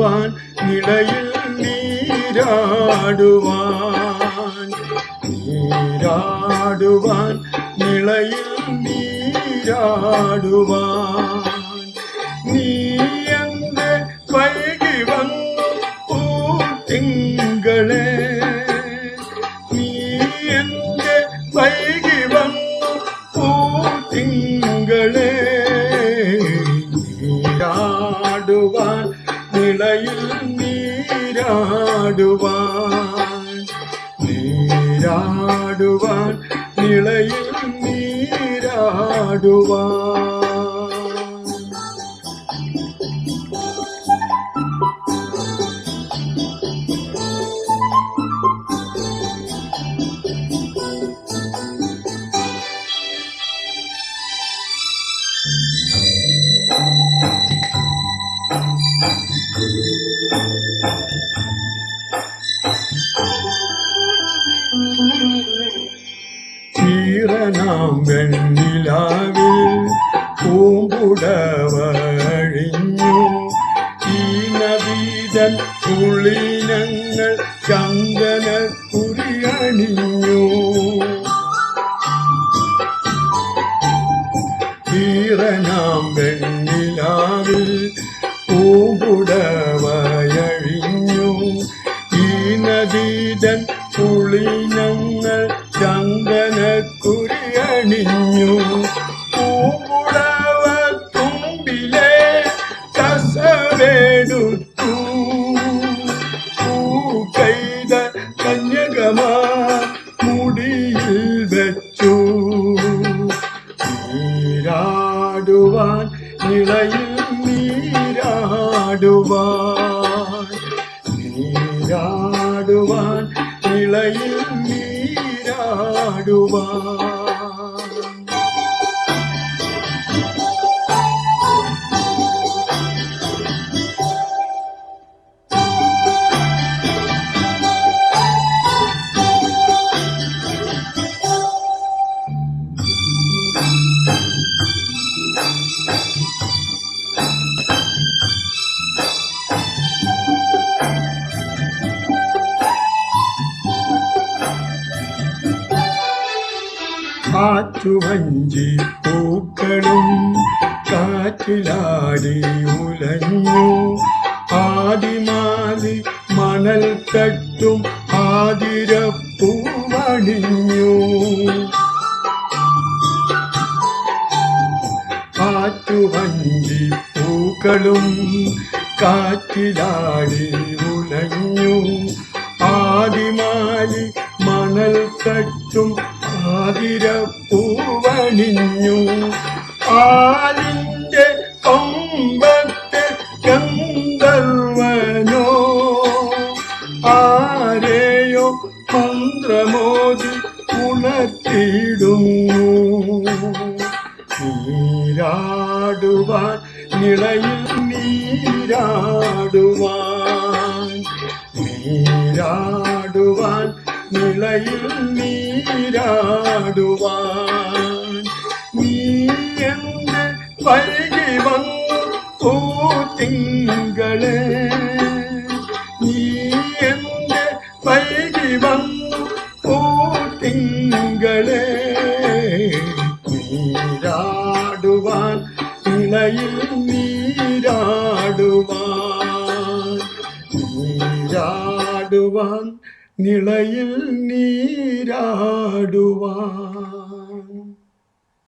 നിളയിൽ നീരാടുവാൻ നിളയിൽ നീരാടുവാൻ നീ എന്റെ വൈകി വന്നു പൂത്തിങ്കളെ നീ എന്റെ വൈകി വന്നു പൂത്തിങ്കളെ നീരാടുവാൻ നിളയിൽ നീരാടുവാൻ നിളയിൽ നീരാടുവാൻ ചീറനാം വെണ്ണിലാവിൽ പൂമ്പുടവഴിഞ്ഞു ഈ നവീതൻ പുളിനങ്ങൾ ചന്ദന കുറിയണിഞ്ഞു ചീറനാം വെണ്ണിലാവിൽ പൂമ്പുടവഴിഞ്ഞു ഈ നദീതൻ പുളിനങ്ങൾ ചന്ദനക്കുറിയണിഞ്ഞു പൂമ്പുടവ തുമ്പിലെ കസവെടുത്തു പൂക്കൈത കന്യകമാ മുടിയിൽ വെച്ചു നീരാടുവാൻ നിളയിൽ നീരാടുവാൻ നിളയിൽ നീരാടുവാൻ കാറ്റുവഞ്ചി പൂക്കളും കാറ്റിലാടി ഉലഞ്ഞു ആദിമാലി മണൽ തട്ടും ആതിരപ്പൂവണിഞ്ഞു കാറ്റുവഞ്ചി പൂക്കളും കാറ്റിലാടി ഉലഞ്ഞു ആദിമാലി മണൽ തട്ടും ആതിരപ്പൂവണിഞ്ഞു ആലിന്റെ കൊമ്പത്തെ ഗന്ധർവനോ ആരെയോ മന്ത്രമോദി ഉണർത്തിയിടുന്നു നീരാടുവാൻ നിളയിൽ നീരാടുവാൻ നിളയിൽ നീരാടുവാൻ നീ എന്റെ വൈകി വന്നു പൂത്തിങ്കളെ നീ എന്റെ വൈകി വന്നു പൂത്തിങ്കളെ നീരാടുവാൻ നിളയിൽ നീരാടുവാൻ നിളയിൽ നീരാടുവാൻ